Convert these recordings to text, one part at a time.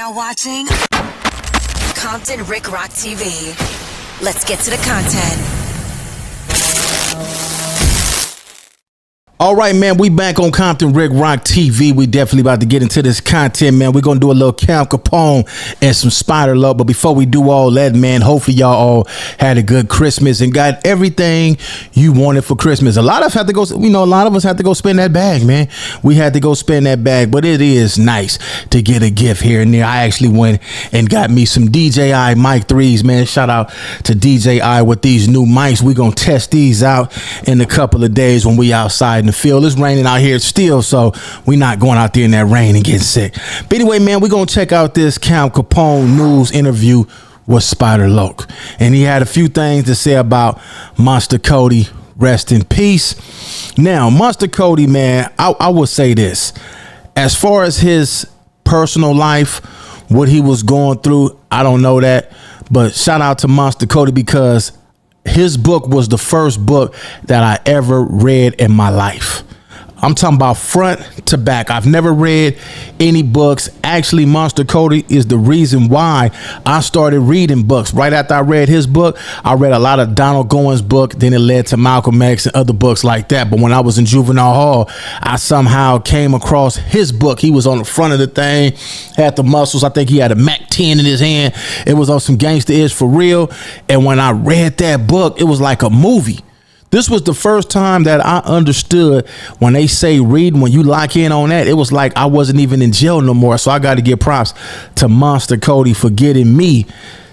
now watching Compton Rick Rock TV. Let's get to the content. All right, man, we back on Compton Rick Rock TV. We definitely about to get into this content, man. We're going to do a little Cam Capone and some Spider Love. But before we do all that, man, hopefully y'all all had a good Christmas and got everything you wanted for Christmas. A lot of us had to go, a lot of us had to go spend that bag, man. We had to go spend that bag, but it is nice to get a gift here and there. I actually went and got me some DJI Mic 3s, man. Shout out to DJI with these new mics. We're going to test these out in a couple of days when we outside in the field. It's raining out here still, so we're not going out there in that rain and getting sick. But anyway, man, we're gonna check out this Cam Capone news interview with Spider Loc, and he had a few things to say about Monster Cody. Rest in peace. Now, Monster Cody, man, I will say this: as far as his personal life, what he was going through, I don't know that, but shout out to Monster Cody because his book was the first book that I ever read in my life. I'm talking about front to back. I've never read any books. Actually, Monster Cody is the reason why I started reading books. Right after I read his book, I read a lot of Donald Goines' book. Then it led to Malcolm X and other books like that. But when I was in juvenile hall, I somehow came across his book. He was on the front of the thing, had the muscles. I think he had a Mac 10 in his hand. It was on some gangsta-ish for real. And when I read that book, it was like a movie. This was the first time that I understood when they say reading, when you lock in on that, it was like I wasn't even in jail no more. So I got to give props to Monster Cody for getting me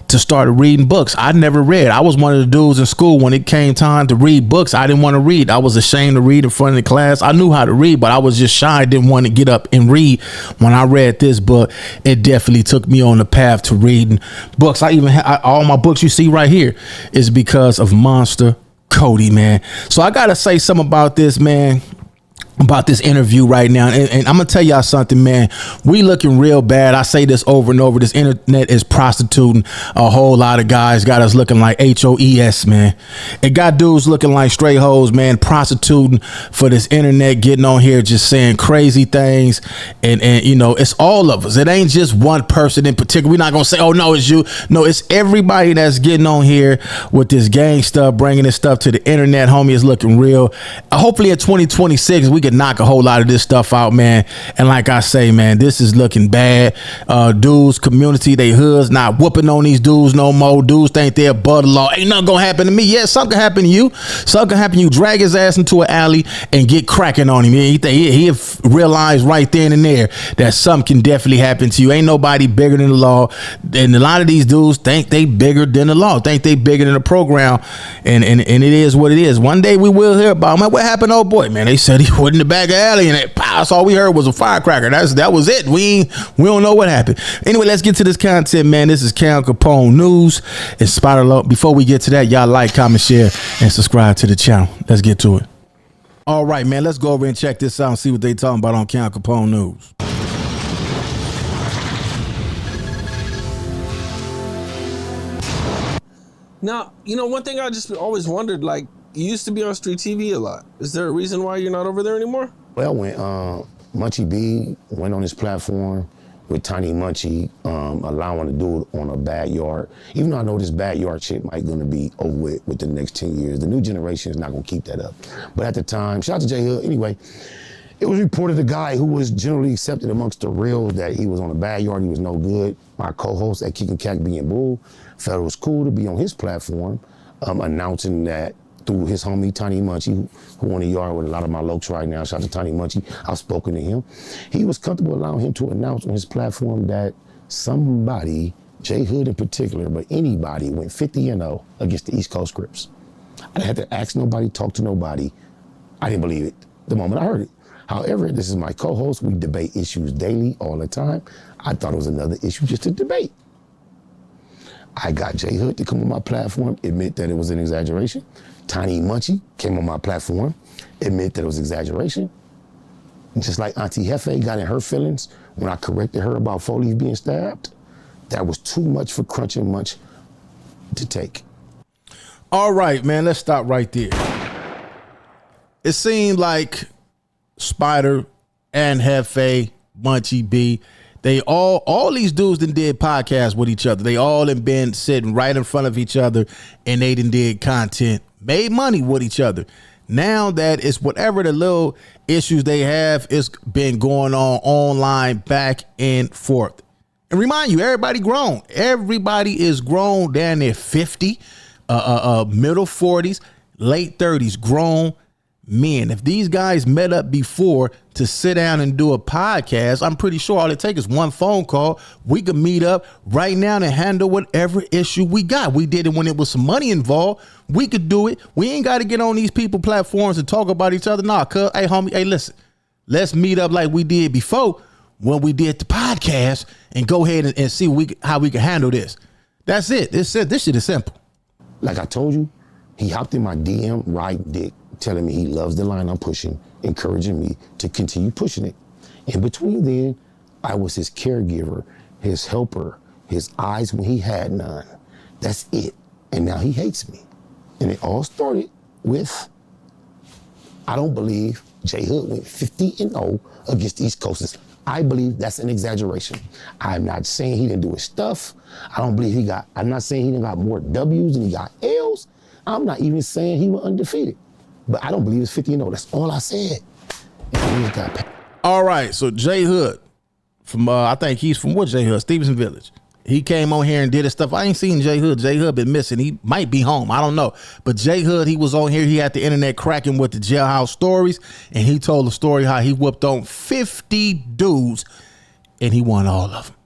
to start reading books. I never read. I was one of the dudes in school when it came time to read books. I didn't want to read. I was ashamed to read in front of the class. I knew how to read, but I was just shy. I didn't want to get up and read. When I read this book, it definitely took me on the path to reading books. I even all my books you see right here is because of Monster Cody, man. So I gotta say something about this, man, about this interview right now, and I'm gonna tell y'all something, man. We looking real bad. I say this over and over. This internet is prostituting a whole lot of guys. Got us looking like HOES, man. It got dudes looking like straight hoes, man, prostituting for this internet, getting on here just saying crazy things, and it's all of us. It ain't just one person in particular. We're not gonna say, oh no, it's you. No, it's everybody that's getting on here with this gang stuff, bringing this stuff to the internet. Homie, is looking real. Hopefully in 2026 we can knock a whole lot of this stuff out, man. And like I say, man, this is looking bad. Dudes, community, they hoods not whooping on these dudes no more. Dudes think they're above the law. Ain't nothing gonna happen to me. Yeah, something can happen to you. Something can happen to you. Drag his ass into an alley and get cracking on him. He realized right then and there that something can definitely happen to you. Ain't nobody bigger than the law. And a lot of these dudes think they bigger than the law, think they bigger than the program. And it is what it is. One day we will hear about, man, what happened, old boy? Man, they said he wasn't the back alley and that's all we heard was a firecracker. That was it. We don't know what happened. Anyway, let's get to this content, man. This is Cam Capone news and Spider Loc. Before we get to that, y'all like, comment, share, and subscribe to the channel. Let's get to it. All right, man, let's go over and check this out and see what they talking about on Cam Capone news. Now, one thing I just always wondered, like, you used to be on street TV a lot. Is there a reason why you're not over there anymore? Well, when Munchie B went on his platform with Tiny Munchie, allowing to do it on a backyard, even though I know this backyard shit might gonna be over with the next 10 years, the new generation is not gonna keep that up. But at the time, shout out to J Hood, anyway, it was reported a guy who was generally accepted amongst the reals that he was on a backyard, he was no good. My co-host at Kick and Cack Being Bull felt it was cool to be on his platform, announcing that through his homie Tiny Munchie, who on the yard with a lot of my lokes right now. Shout out to Tiny Munchie. I've spoken to him. He was comfortable allowing him to announce on his platform that somebody, J Hood in particular, but anybody went 50-0 against the East Coast Crips. I didn't have to ask nobody, talk to nobody. I didn't believe it the moment I heard it. However, this is my co-host. We debate issues daily, all the time. I thought it was another issue just to debate. I got J Hood to come on my platform, admit that it was an exaggeration. Tiny Munchie came on my platform, admit that it was exaggeration. And just like Auntie Hefe got in her feelings when I corrected her about 4 Leaf being stabbed, that was too much for Crunch and Munch to take. All right, man, let's stop right there. It seemed like Spider and Hefe, Munchie B, All these dudes done did podcasts with each other. They all have been sitting right in front of each other, and they done did content, made money with each other. Now that it's whatever the little issues they have, it's been going on online back and forth. And remind you, everybody grown. Everybody is grown down there 50, middle 40s, late 30s, grown men. If these guys met up before to sit down and do a podcast, I'm pretty sure all it takes is one phone call. We could meet up right now and handle whatever issue we got. We did it when it was some money involved. We could do it. We ain't got to get on these people platforms and talk about each other. Nah, cuz, hey, homie, hey, listen, let's meet up like we did before when we did the podcast and go ahead and see how we can handle this. That's it. This shit is simple. Like I told you, he hopped in my DM, right dick, telling me he loves the line I'm pushing, encouraging me to continue pushing it. In between then, I was his caregiver, his helper, his eyes when he had none. That's it. And now he hates me. And it all started with, I don't believe J Hood went 50-0 against the East Coasters. I believe that's an exaggeration. I'm not saying he didn't do his stuff. I'm not saying he didn't got more W's than he got L's. I'm not even saying he was undefeated. But I don't believe it's 50-0. That's all I said. And he got paid. All right, so J Hood from I think he's from what J Hood? Stevenson Village. He came on here and did his stuff. I ain't seen J Hood. J Hood been missing. He might be home. I don't know. But J Hood, he was on here. He had the internet cracking with the jailhouse stories, and he told the story how he whooped on 50 dudes, and he won all of them.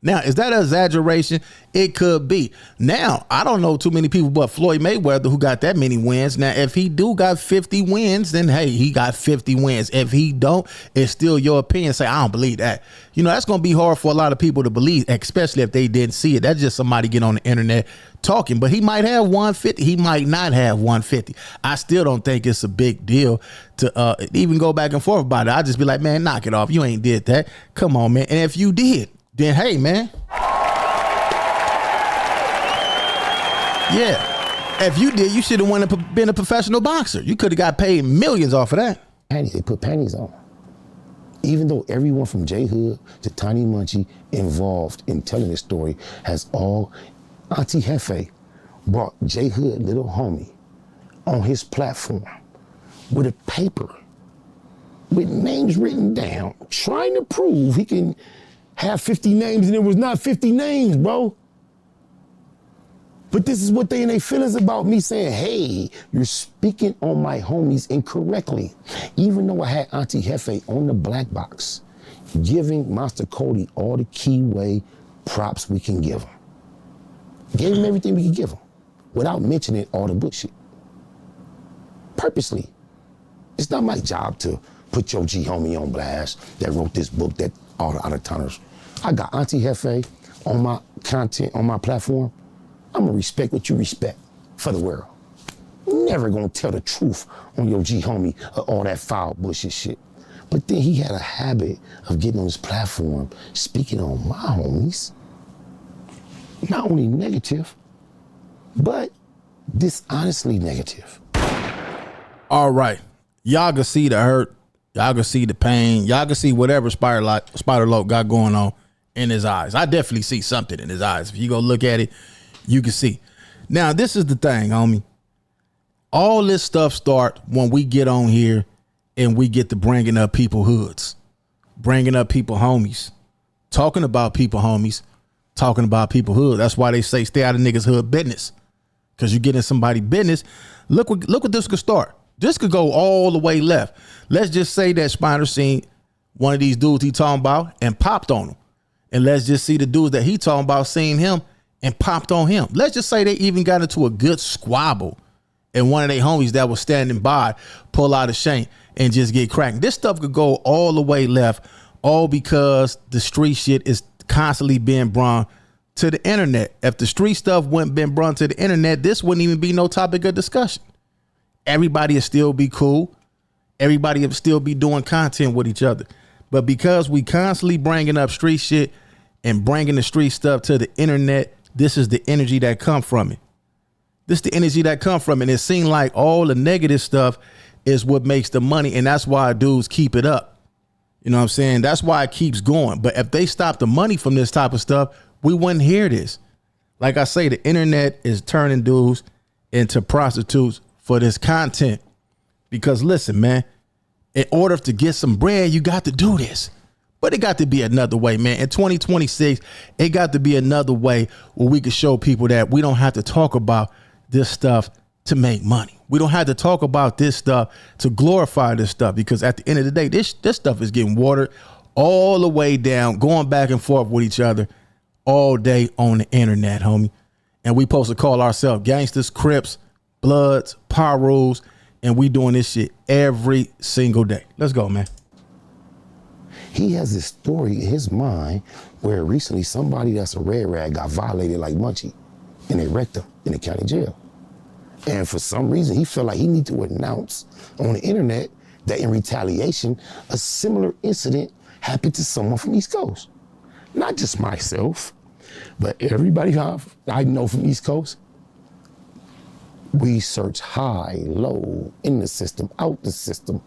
Now, is that an exaggeration? It could be. Now, I don't know too many people but Floyd Mayweather who got that many wins. Now, if he do got 50 wins, then hey, he got 50 wins. If he don't, it's still your opinion. Say, I don't believe that. You know, that's going to be hard for a lot of people to believe, especially if they didn't see it. That's just somebody getting on the internet talking. But he might have 150. He might not have 150. I still don't think it's a big deal to even go back and forth about it. I'll just be like, man, knock it off. You ain't did that. Come on, man. And if you did, then hey, man. Yeah. If you did, you should have been a professional boxer. You could have got paid millions off of that. Panties, they put panties on. Even though everyone from J Hood to Tiny Munchie involved in telling this story has all, Auntie Hefe brought J Hood, little homie, on his platform with a paper with names written down, trying to prove he can have 50 names, and it was not 50 names, bro. But this is what they in their feelings about me saying, hey, you're speaking on my homies incorrectly. Even though I had Auntie Hefe on the black box, giving Monster Cody all the keyway props we can give him. Gave him everything we could give him without mentioning all the bullshit. Purposely. It's not my job to put your G homie on blast that wrote this book that all the out-of-towners. I got Auntie Hefe on my content, on my platform. I'm gonna respect what you respect for the world. Never gonna tell the truth on your G homie or all that foul bullshit shit. But then he had a habit of getting on his platform, speaking on my homies. Not only negative, but dishonestly negative. All right. Y'all can see the hurt. Y'all can see the pain. Y'all can see whatever Spider-Loc got going on in his eyes. I definitely see something in his eyes. If you go look at it, you can see. Now, this is the thing, homie. All this stuff start when we get on here and we get to bringing up people hoods, bringing up people homies, talking about people homies, talking about people hood. That's why they say stay out of niggas hood business, because you get in somebody's business. Look what this could start. This could go all the way left. Let's just say that Spider seen one of these dudes he talking about and popped on him. And let's just see the dudes that he talking about seeing him and popped on him. Let's just say they even got into a good squabble and one of their homies that was standing by pull out a shank and just get cracked. This stuff could go all the way left, all because the street shit is constantly being brought to the internet. If the street stuff wouldn't been brought to the internet, this wouldn't even be no topic of discussion. Everybody would still be cool. Everybody would still be doing content with each other. But because we constantly bringing up street shit and bringing the street stuff to the internet, this is the energy that come from it. This is the energy that come from it. And it seems like all the negative stuff is what makes the money. And that's why dudes keep it up. You know what I'm saying? That's why it keeps going. But if they stop the money from this type of stuff, we wouldn't hear this. Like I say, the internet is turning dudes into prostitutes for this content. Because listen, man, in order to get some bread, you got to do this. But it got to be another way, man. In 2026, it got to be another way where we can show people that we don't have to talk about this stuff to make money. We don't have to talk about this stuff to glorify this stuff, because at the end of the day, this stuff is getting watered all the way down, going back and forth with each other all day on the internet, homie. And we supposed to call ourselves gangsters, Crips, Bloods, Power Rules, and we doing this shit every single day. Let's go, man. He has this story in his mind where recently somebody that's a red rag got violated like Munchie, and they wrecked him in the county jail. And for some reason, he felt like he needed to announce on the internet that in retaliation, a similar incident happened to someone from East Coast. Not just myself, but everybody I know from East Coast. We search high, low, in the system, out the system,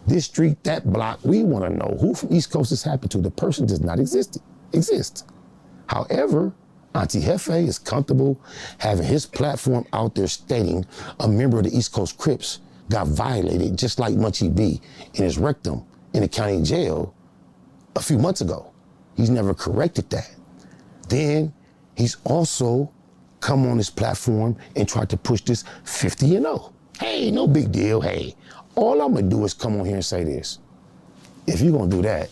this street, that block. We want to know who from East Coast this happened to. The person does not exist. However, Auntie Hefe is comfortable having his platform out there stating a member of the East Coast Crips got violated just like Munchie B in his rectum in the county jail a few months ago. He's never corrected that. Then he's also come on this platform and tried to push this 50-0. Hey, no big deal. Hey, all I'm gonna do is come on here and say this. If you're gonna do that,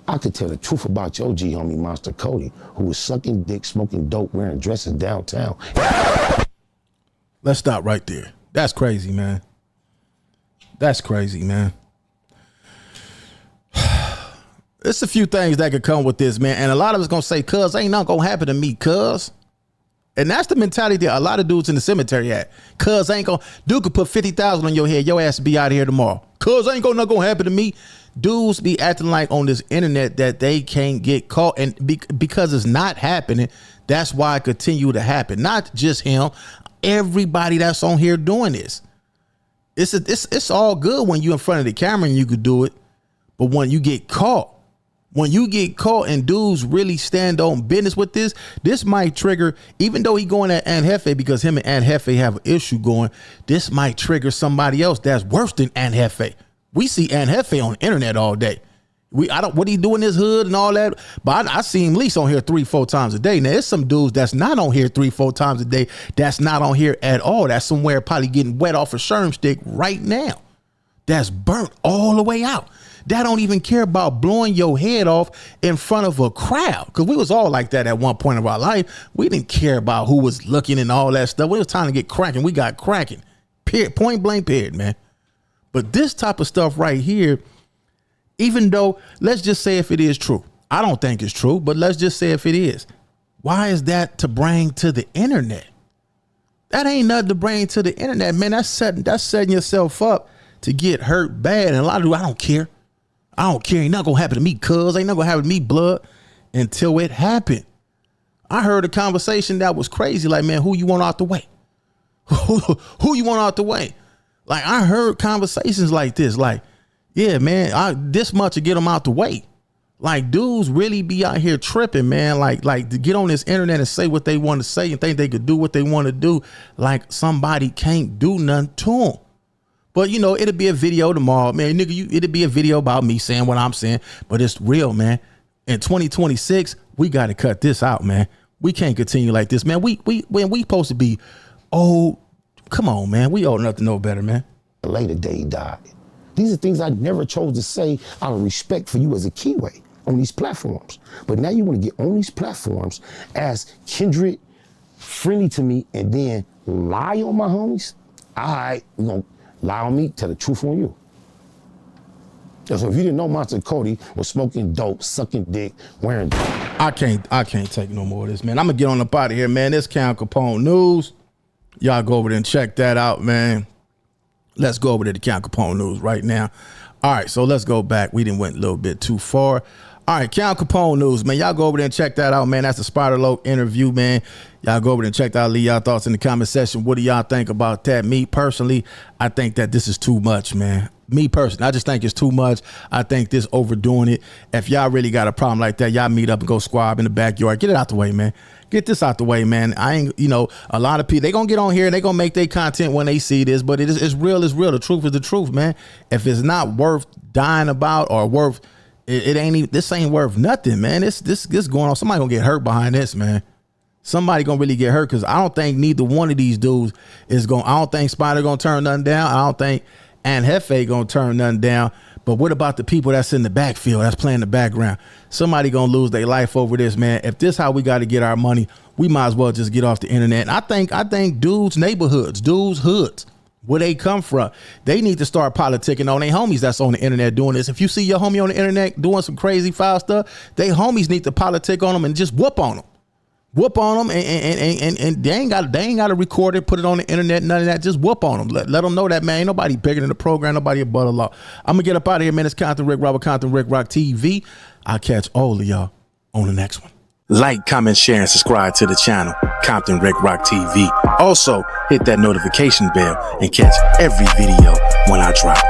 I could tell the truth about your G homie Monster Cody, who was sucking dick, smoking dope, wearing dresses downtown. Let's stop right there. That's crazy, man. That's crazy, man. It's a few things that could come with this, man. And a lot of us gonna say, cuz ain't nothing gonna happen to me, cuz. And that's the mentality that a lot of dudes in the cemetery at. Cuz ain't gonna, dude could put 50,000 on your head, your ass be out of here tomorrow. Cuz ain't nothing gonna happen to me. Dudes be acting like on this internet that they can't get caught, and because it's not happening, that's why it continue to happen. Not just him, everybody that's on here doing this. It's all good when you in front of the camera and you could do it, but when you get caught, and dudes really stand on business with this might trigger, even though he going at Aunt Hefe because him and Aunt Hefe have an issue going, this might trigger somebody else that's worse than Aunt Hefe. We see Aunt Hefe on the internet all day. What he do in his hood and all that, but I see him at least on here 3-4 times a day. Now there's some dudes that's not on here 3-4 times a day, that's not on here at all. That's somewhere probably getting wet off a sherm stick right now. That's burnt all the way out. That don't even care about blowing your head off in front of a crowd. Because we was all like that at one point of our life. We didn't care about who was looking and all that stuff. When it was time to get cracking, we got cracking. Period. Point blank period, man. But this type of stuff right here, even though, let's just say if it is true. I don't think it's true, but let's just say if it is. Why is that to bring to the internet? That ain't nothing to bring to the internet, man. That's setting yourself up to get hurt bad. And a lot of people, I don't care. Ain't nothing gonna happen to me, cuz. Ain't nothing gonna happen to me, blood, until it happened. I heard a conversation that was crazy. Like, man, who you want out the way? Who you want out the way? Like, I heard conversations like this. Like, yeah, man, this much to get them out the way. Like, dudes really be out here tripping, man. Like to get on this internet and say what they want to say and think they could do what they want to do. Like somebody can't do nothing to them. But, you know, it'll be a video tomorrow, man. Nigga, it'll be a video about me saying what I'm saying. But it's real, man. In 2026, we got to cut this out, man. We can't continue like this, man. We supposed to be old. Come on, man. We old enough to know better, man. The later day he died. These are things I never chose to say out of respect for you as a Keyway on these platforms. But now you want to get on these platforms as kindred, friendly to me, and then lie on my homies? All right, we're going to lie on me, tell the truth on you. So if you didn't know, Monster Cody was smoking dope, sucking dick, wearing dope. I can't take no more of this, man. I'm going to get on up out of here, man. This Count Capone News. Y'all go over there and check that out, man. Let's go over to the Count Capone News right now. All right, so let's go back. We didn't went a little bit too far. All right, Cal Capone news, man. Y'all go over there and check that out, man. That's the Spider Loc interview, man. Y'all go over there and check that out. Leave y'all thoughts in the comment section. What do y'all think about that? Me personally, I think that this is too much, man. Me personally, I just think it's too much. I think this overdoing it. If y'all really got a problem like that, y'all meet up and go squab in the backyard. Get it out the way, man. Get this out the way, man. I ain't, you know, a lot of people, they gonna get on here and they gonna make their content when they see this, but it's real, it's real. The truth is the truth, man. If it's not worth dying about or worth, it ain't even, this ain't worth nothing, man. This going on. Somebody gonna get hurt behind this, man. Somebody gonna really get hurt, because I don't think neither one of these dudes is going. I don't think Spider gonna turn nothing down. I don't think Aunt Hefe gonna turn nothing down. But what about the people that's in the backfield, that's playing the background? Somebody gonna lose their life over this, man. If this how we got to get our money, we might as well just get off the internet. And I think dudes' neighborhoods, dudes' hoods, where they come from, they need to start politicking on their homies that's on the internet doing this. If you see your homie on the internet doing some crazy foul stuff, they homies need to politic on them and just whoop on them. Whoop on them, and they ain't got to record it, put it on the internet, none of that. Just whoop on them. Let them know that, man, ain't nobody bigger than the program, nobody above the law. I'm gonna get up out of here, man. It's Compton Rick Robert, Compton Rick Rock TV. I'll catch all of y'all on the next one. Like, comment, share, and subscribe to the channel, Compton Rick Rock TV. Also, hit that notification bell and catch every video when I drop.